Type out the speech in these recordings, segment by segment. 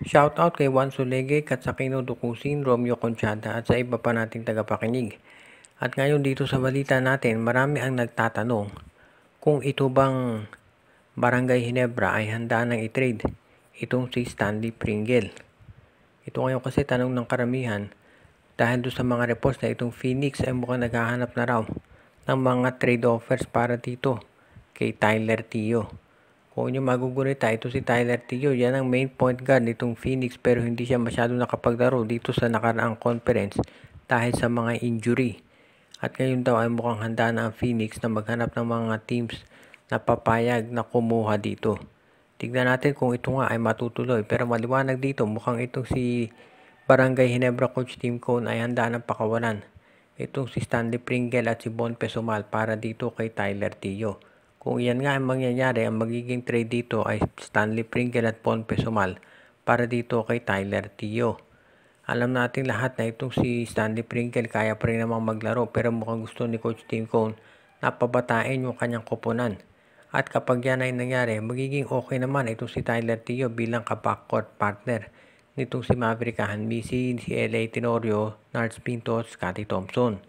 Shoutout kay Juan Solegue, Katsakino Dukusin, Romeo Conchada at sa iba pa nating tagapakinig. At ngayon dito sa balita natin, marami ang nagtatanong kung ito bang Barangay Ginebra ay handa nang i-trade itong si Stanley Pringle. Ito ngayon kasi tanong ng karamihan dahil doon sa mga reports na itong Phoenix ay mukhang naghahanap na raw ng mga trade offers para dito kay Tyler Tio. Kung inyo magugunita, ito si Tyler Tio, yan ang main point guard nitong Phoenix pero hindi siya masyado nakapaglaro dito sa nakaraang conference dahil sa mga injury. At ngayon daw ay mukhang handa na ang Phoenix na maghanap ng mga teams na papayag na kumuha dito. Tignan natin kung ito nga ay matutuloy pero maliwanag dito mukhang itong si Barangay Ginebra Coach Tim Cone ay handa ng pakawalan itong si Stanley Pringle at si Bon Pesumal para dito kay Tyler Tio. Kung iyan nga ang mangyayari, ang magiging trade dito ay Stanley Pringle at Bon Pesumal para dito kay Tyler Tio. Alam natin lahat na itong si Stanley Pringle kaya pa rin namang maglaro pero mukhang gusto ni Coach Tim Cone na pabatain yung kanyang koponan. At kapag yan ay nangyari, magiging okay naman itong si Tyler Tio bilang ka-backcourt partner nitong si Maverick Hanmisi, si L.A. Tenorio, Nards Pinto, Scottie Thompson.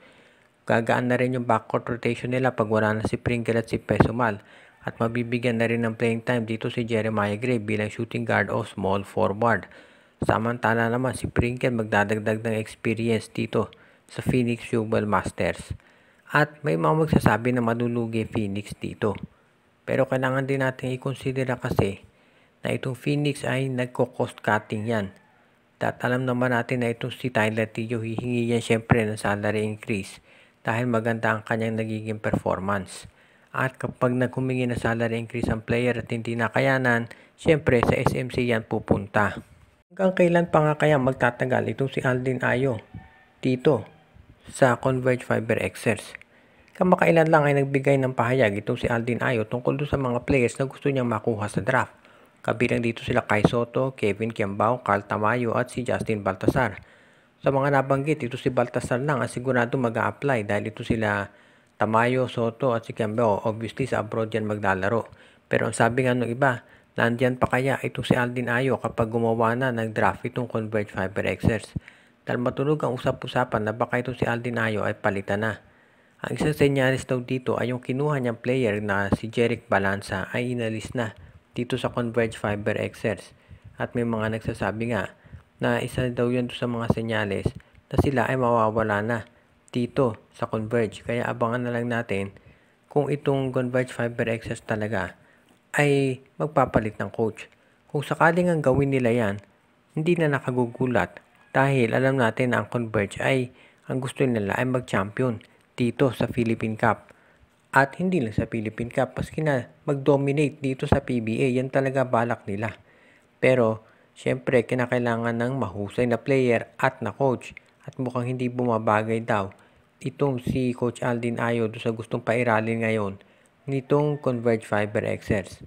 Gagaan na rin yung backcourt rotation nila pag wala na si Pringle at si Pesumal at mabibigyan na rin ng playing time dito si Jeremiah Gray bilang shooting guard o small forward. Samantala naman si Pringle magdadagdag ng experience dito sa Phoenix Jubel Masters. At may mga magsasabi na malulugi Phoenix dito. Pero kailangan din natin i-consider kasi na itong Phoenix ay nagko-cost cutting yan. At alam naman natin na itong si Tyler Tio hihingi yan syempre ng salary increase dahil maganda ang kanyang nagiging performance. At kapag naghumingi ng salary increase ang player at hindi nakayanan, syempre sa SMC yan pupunta. Hanggang kailan pa nga kaya magtatagal itong si Aldin Ayo dito sa Converge Fiber Xers? Kamakailan lang ay nagbigay ng pahayag itong si Aldin Ayo tungkol doon sa mga players na gusto niyang makuha sa draft. Kabilang dito sila Kai Soto, Kevin Kiambao, Carl Tamayo at si Justin Baltasar. Sa mga nabanggit, ito si Baltasar lang ang sigurado mag-a-apply dahil ito sila Tamayo, Soto at si Kiambao. Obviously sa abroad yan maglalaro. Pero ang sabi nga ng iba, nandiyan pa kaya itong si Aldin Ayo kapag gumawa na ng draft itong Converge Fiber Xers. Dahil matunog ang usap-usapan na baka itong si Aldin Ayo ay palitan na. Ang isang senyalis daw dito ay yung kinuha niyang player na si Jerick Balanza ay inalis na dito sa Converge Fiber Xers. At may mga nagsasabi nga na isa daw yan sa mga senyales na sila ay mawawala na dito sa Converge. Kaya abangan na lang natin kung itong Converge Fiber Xers talaga ay magpapalit ng coach. Kung sakaling ang gawin nila yan, hindi na nakagugulat dahil alam natin na ang Converge ay ang gusto nila ay mag-champion dito sa Philippine Cup. At hindi lang sa Philippine Cup, paski na mag-dominate dito sa PBA, yan talaga balak nila. Pero syempre, kinakailangan ng mahusay na player at na coach. At mukhang hindi bumabagay daw itong si Coach Aldin Ayo sa gustong pairalin ngayon nitong Converge Fiber Xers.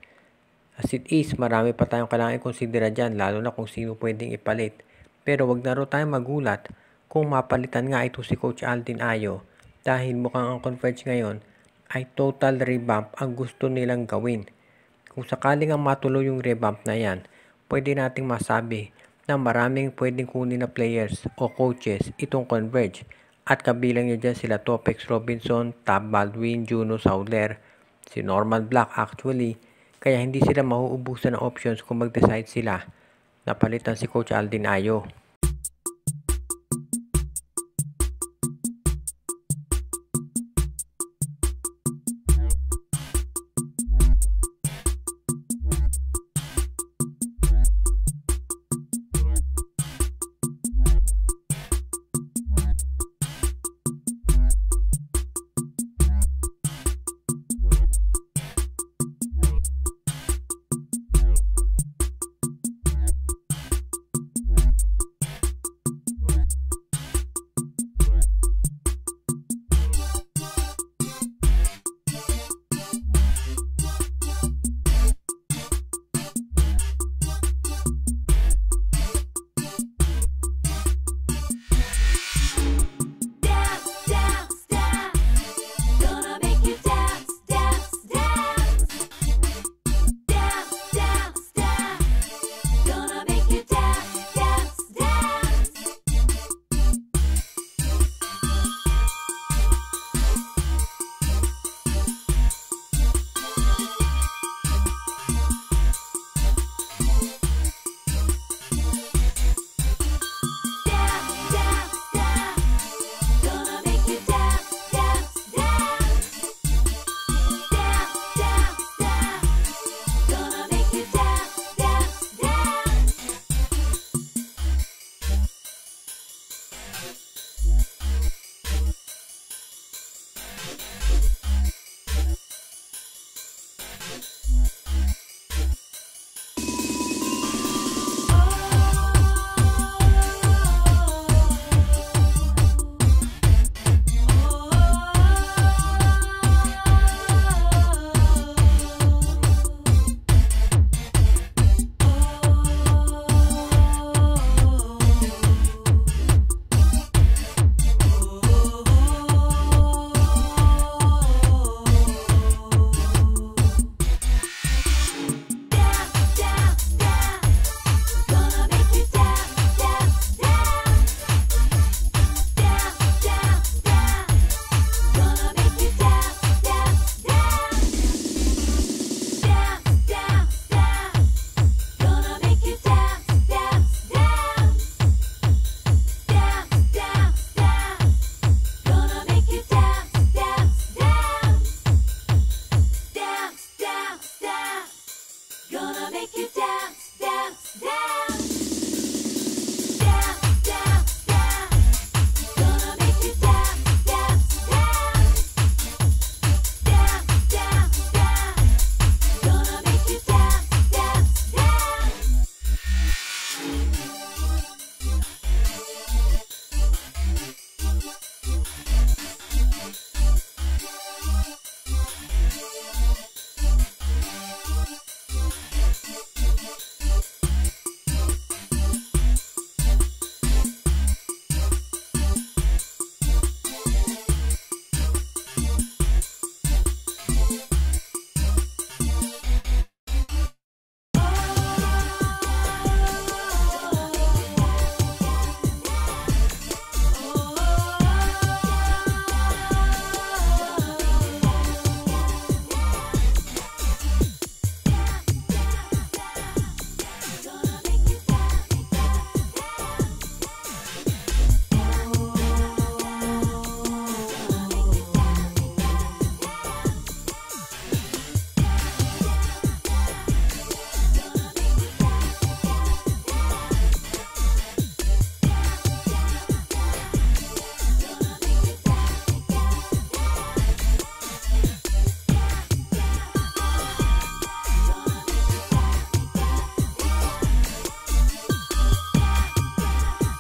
As it is, marami pa tayong kailangan i-considera dyan, lalo na kung sino pwedeng ipalit. Pero wag na rin tayong magulat kung mapalitan nga ito si Coach Aldin Ayo dahil mukhang ang Converge ngayon ay total revamp ang gusto nilang gawin. Kung sakaling ang matuloy yung revamp na yan, pwede nating masabi na maraming pwedeng kunin na players o coaches itong Converge. At kabilang niya dyan sila Topex Robinson, Tab Baldwin, Juno Sauler, si Norman Black actually. Kaya hindi sila mauubusan ng options kung mag-decide sila na palitan si Coach Aldin Ayo.